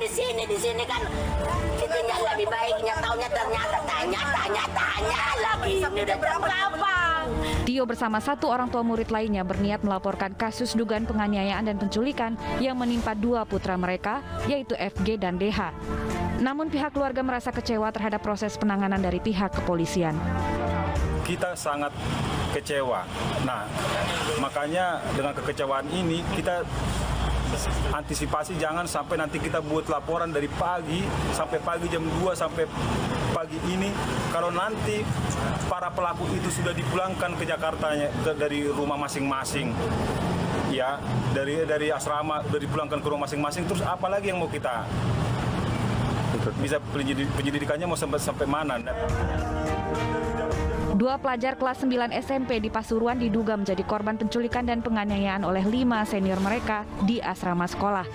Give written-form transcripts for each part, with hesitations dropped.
di sini kan kita lebih baiknya taunya ternyata tanya lagi ini udah berapa. Tio bersama satu orang tua murid lainnya berniat melaporkan kasus dugaan penganiayaan dan penculikan yang menimpa dua putra mereka, yaitu FG dan DH. Namun pihak keluarga merasa kecewa terhadap proses penanganan dari pihak kepolisian. Kita sangat kecewa. Nah, makanya dengan kekecewaan ini kita antisipasi jangan sampai nanti kita buat laporan dari pagi sampai pagi jam 2 sampai pagi ini. Kalau nanti para pelaku itu sudah dipulangkan ke Jakarta dari rumah masing-masing, ya dari asrama sudah dipulangkan ke rumah masing-masing, terus apa lagi yang mau kita bisa penyelidikannya mau sampai mana? Dua pelajar kelas 9 SMP di Pasuruan diduga menjadi korban penculikan dan penganiayaan oleh 5 senior mereka di asrama sekolah.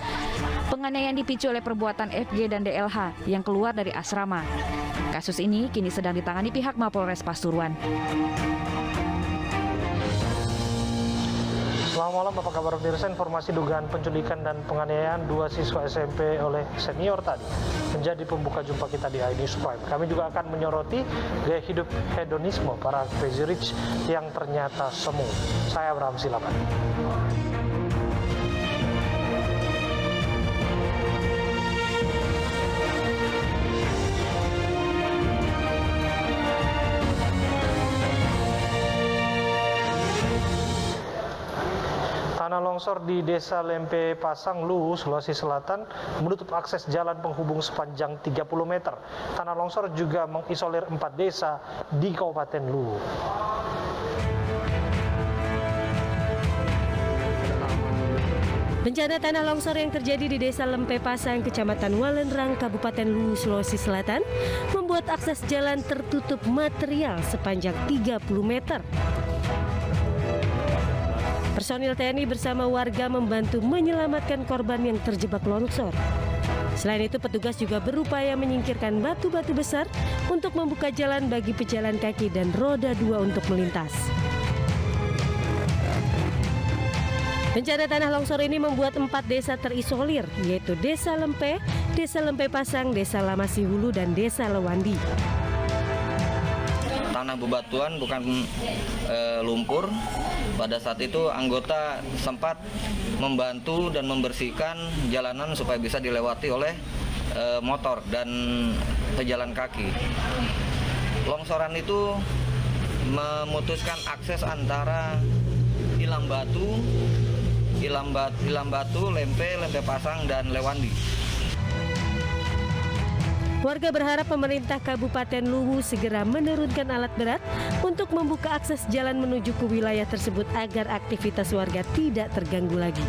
Penganiayaan dipicu oleh perbuatan FG dan DLH yang keluar dari asrama. Kasus ini kini sedang ditangani pihak Mapolres Pasuruan. Selamat malam, apa kabar pemirsa? Informasi dugaan penculikan dan penganiayaan 2 siswa SMP oleh senior tadi menjadi pembuka jumpa kita di iNews Prime. Kami juga akan menyoroti gaya hidup hedonisme para crazy rich yang ternyata semu. Saya Abraham, silakan. Tanah longsor di Desa Lempe Pasang, Luwu, Sulawesi Selatan menutup akses jalan penghubung sepanjang 30 meter. Tanah longsor juga mengisolir 4 desa di Kabupaten Luwu. Bencana tanah longsor yang terjadi di Desa Lempe Pasang, Kecamatan Walendrang, Kabupaten Luwu, Sulawesi Selatan membuat akses jalan tertutup material sepanjang 30 meter. Personil TNI bersama warga membantu menyelamatkan korban yang terjebak longsor. Selain itu, petugas juga berupaya menyingkirkan batu-batu besar untuk membuka jalan bagi pejalan kaki dan roda 2 untuk melintas. Bencana tanah longsor ini membuat 4 desa terisolir, yaitu Desa Lempe Pasang, Desa Lamasi Hulu, dan Desa Lewandi. Tanah bebatuan bukan lumpur. Pada saat itu anggota sempat membantu dan membersihkan jalanan supaya bisa dilewati oleh motor dan pejalan kaki. Longsoran itu memutuskan akses antara Ilam Batu, Lempe Pasang, dan Lewandi. Warga berharap pemerintah Kabupaten Luwu segera menurunkan alat berat untuk membuka akses jalan menuju ke wilayah tersebut agar aktivitas warga tidak terganggu lagi.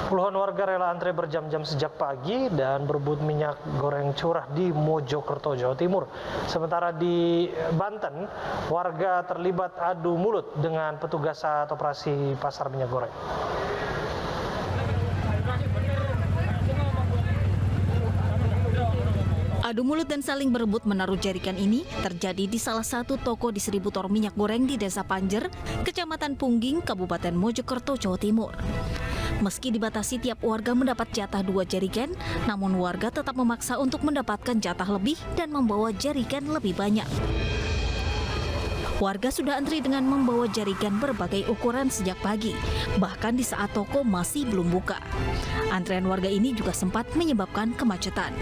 Puluhan warga rela antre berjam-jam sejak pagi dan berebut minyak goreng curah di Mojokerto, Jawa Timur. Sementara di Banten, warga terlibat adu mulut dengan petugas saat operasi pasar minyak goreng. Adu mulut dan saling berebut menaruh jerikan ini terjadi di salah satu toko distributor minyak goreng di Desa Panjer, Kecamatan Pungging, Kabupaten Mojokerto, Jawa Timur. Meski dibatasi tiap warga mendapat jatah 2 jerigen, namun warga tetap memaksa untuk mendapatkan jatah lebih dan membawa jerigen lebih banyak. Warga sudah antri dengan membawa jerigen berbagai ukuran sejak pagi, bahkan di saat toko masih belum buka. Antrean warga ini juga sempat menyebabkan kemacetan.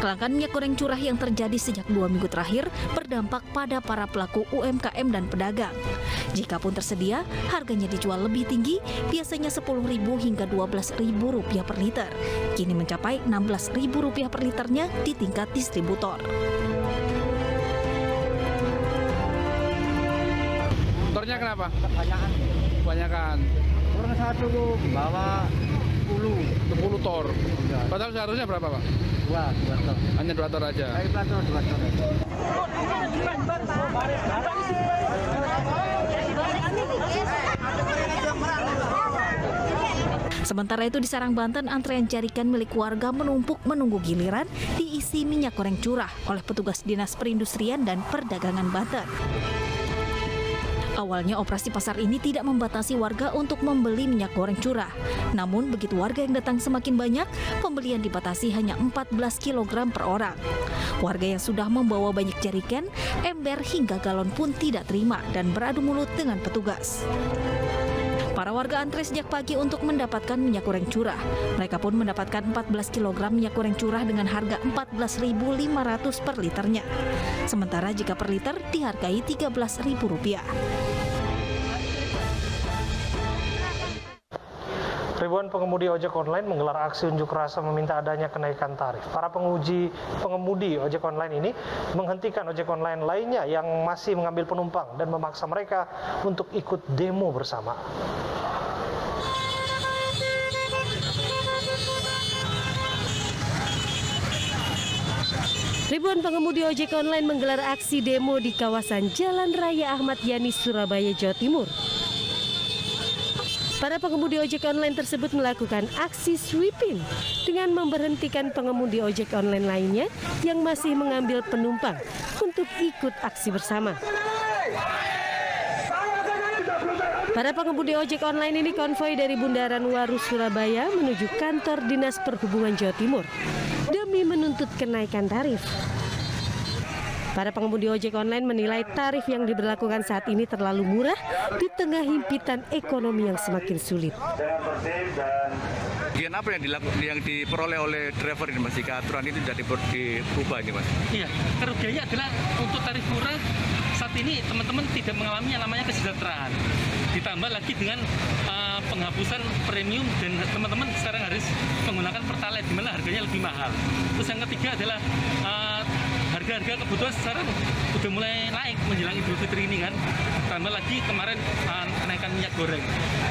Kelangkaan minyak goreng curah yang terjadi sejak 2 minggu terakhir berdampak pada para pelaku UMKM dan pedagang. Jikapun tersedia, harganya dijual lebih tinggi, biasanya Rp10.000 hingga Rp12.000 per liter. Kini mencapai Rp16.000 per liternya di tingkat distributor. Motornya kenapa? Kebanyakan. Orang satu bawa 10 tor. Padahal seharusnya berapa, Pak? 2 tor. Hanya 2 tor aja. Dari plato 2 tor. Sementara itu di Serang, Banten, antrean jerigen milik warga menumpuk menunggu giliran diisi minyak goreng curah oleh petugas Dinas Perindustrian dan Perdagangan Banten. Awalnya operasi pasar ini tidak membatasi warga untuk membeli minyak goreng curah. Namun begitu warga yang datang semakin banyak, pembelian dibatasi hanya 14 kg per orang. Warga yang sudah membawa banyak jerigen, ember hingga galon pun tidak terima dan beradu mulut dengan petugas. Para warga antre sejak pagi untuk mendapatkan minyak goreng curah. Mereka pun mendapatkan 14 kg minyak goreng curah dengan harga Rp14.500 per liternya. Sementara jika per liter dihargai Rp13.000. Ribuan pengemudi ojek online menggelar aksi unjuk rasa meminta adanya kenaikan tarif. Para pengemudi ojek online ini menghentikan ojek online lainnya yang masih mengambil penumpang dan memaksa mereka untuk ikut demo bersama. Ribuan pengemudi ojek online menggelar aksi demo di kawasan Jalan Raya Ahmad Yani, Surabaya, Jawa Timur. Para pengemudi ojek online tersebut melakukan aksi sweeping dengan memberhentikan pengemudi ojek online lainnya yang masih mengambil penumpang untuk ikut aksi bersama. Para pengemudi ojek online ini konvoi dari Bundaran Waru, Surabaya menuju kantor Dinas Perhubungan Jawa Timur demi menuntut kenaikan tarif. Para pengemudi ojek online menilai tarif yang diberlakukan saat ini terlalu murah di tengah himpitan ekonomi yang semakin sulit. Kerugian apa yang diperoleh oleh driver ini, Mas, jika aturan itu jadi diubah ini, Mas? Iya, kerugiannya adalah untuk tarif murah saat ini teman-teman tidak mengalami yang namanya kesejahteraan. Ditambah lagi dengan penghapusan premium dan teman-teman sekarang harus menggunakan Pertalite di mana harganya lebih mahal. Terus yang ketiga adalah harga-harga kebutuhan sekarang udah mulai naik menjelang Idul Fitri ini kan. Tambah lagi kemarin kenaikan minyak goreng.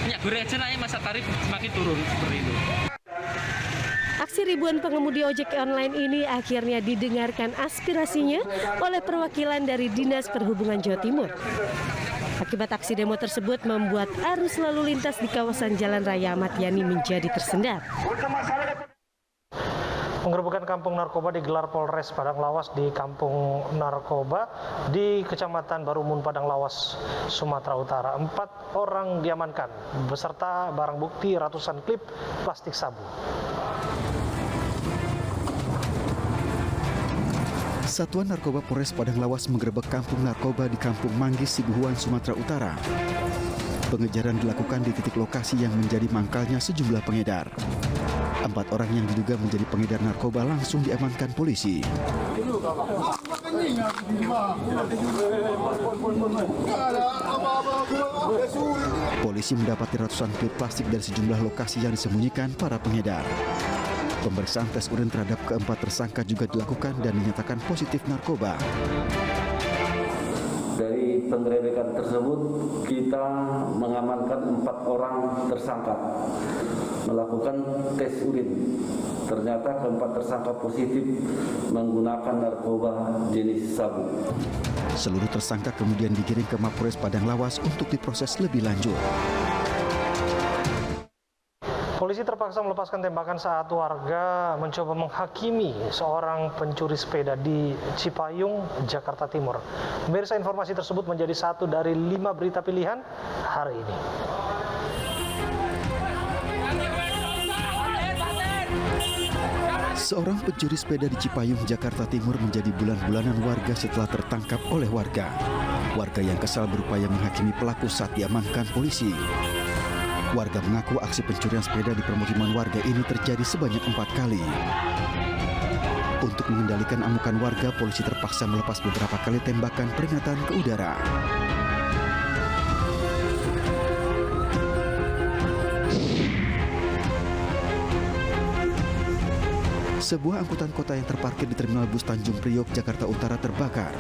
Minyak goreng aja naik, masa tarif semakin turun seperti itu. Aksi ribuan pengemudi ojek online ini akhirnya didengarkan aspirasinya oleh perwakilan dari Dinas Perhubungan Jawa Timur. Akibat aksi demo tersebut membuat arus lalu lintas di kawasan Jalan Raya Ahmad Yani menjadi tersendat. Penggerebekan kampung narkoba digelar Polres Padang Lawas di kampung narkoba di Kecamatan Barumun, Padang Lawas, Sumatera Utara. 4 orang diamankan beserta barang bukti ratusan klip plastik sabu. Satuan Narkoba Polres Padang Lawas menggerebek kampung narkoba di Kampung Manggis, Sibuhuan, Sumatera Utara. Pengejaran dilakukan di titik lokasi yang menjadi mangkalnya sejumlah pengedar. 4 orang yang diduga menjadi pengedar narkoba langsung diamankan polisi. Polisi mendapati ratusan klip plastik dari sejumlah lokasi yang disembunyikan para pengedar. Pemeriksaan tes urin terhadap keempat tersangka juga dilakukan dan dinyatakan positif narkoba. Dari penggerebekan tersebut, kita mengamankan 4 orang tersangka, melakukan tes urin. Ternyata keempat tersangka positif menggunakan narkoba jenis sabu. Seluruh tersangka kemudian digiring ke Mapolres Padang Lawas untuk diproses lebih lanjut. Polisi terpaksa melepaskan tembakan saat warga mencoba menghakimi seorang pencuri sepeda di Cipayung, Jakarta Timur. Pemirsa, informasi tersebut menjadi satu dari 5 berita pilihan hari ini. Seorang pencuri sepeda di Cipayung, Jakarta Timur menjadi bulan-bulanan warga setelah tertangkap oleh warga. Warga yang kesal berupaya menghakimi pelaku saat diamankan polisi. Warga mengaku aksi pencurian sepeda di permukiman warga ini terjadi sebanyak 4 kali. Untuk mengendalikan amukan warga, polisi terpaksa melepas beberapa kali tembakan peringatan ke udara. Sebuah angkutan kota yang terparkir di Terminal Bus Tanjung Priok, Jakarta Utara terbakar.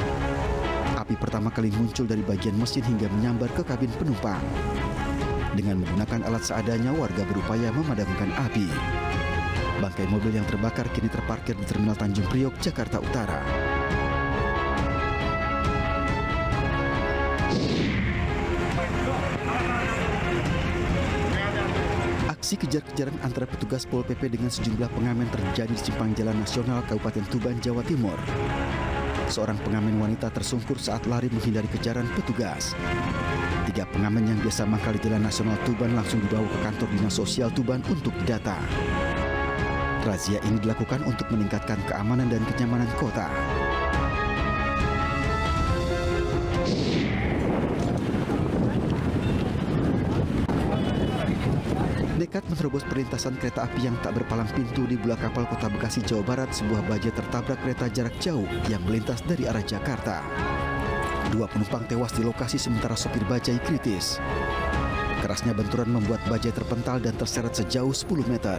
Api pertama kali muncul dari bagian mesin hingga menyambar ke kabin penumpang. Dengan menggunakan alat seadanya, warga berupaya memadamkan api. Bangkai mobil yang terbakar kini terparkir di Terminal Tanjung Priok, Jakarta Utara. Aksi kejar-kejaran antara petugas Pol PP dengan sejumlah pengamen terjadi di simpang Jalan Nasional Kabupaten Tuban, Jawa Timur. Seorang pengamen wanita tersungkur saat lari menghindari kejaran petugas. 3 pengamen yang biasa mangkal di Jalan Nasional Tuban langsung dibawa ke kantor Dinas Sosial Tuban untuk didata. Razia ini dilakukan untuk meningkatkan keamanan dan kenyamanan kota. Nekat menerobos perlintasan kereta api yang tak berpalang pintu di Bulak Kapal Kota Bekasi, Jawa Barat, sebuah bajai tertabrak kereta jarak jauh yang melintas dari arah Jakarta. 2 penumpang tewas di lokasi sementara sopir bajai kritis. Kerasnya benturan membuat bajai terpental dan terseret sejauh 10 meter.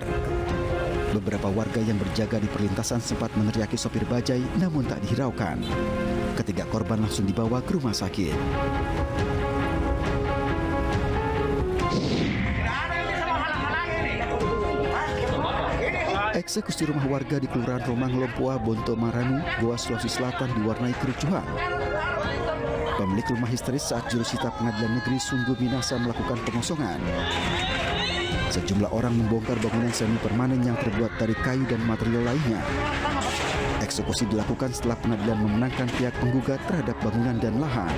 Beberapa warga yang berjaga di perlintasan sempat meneriaki sopir bajai namun tak dihiraukan. Ketiga korban langsung dibawa ke rumah sakit. Eksekusi rumah warga di Kelurahan Romang Lompoa, Bonto Maranu, Goa, Sulawesi Selatan diwarnai kericuhan. Pemilik rumah histeris saat jurusita Pengadilan Negeri Sungguh Minasa melakukan pengosongan. Sejumlah orang membongkar bangunan semi permanen yang terbuat dari kayu dan material lainnya. Eksekusi dilakukan setelah pengadilan memenangkan pihak penggugat terhadap bangunan dan lahan.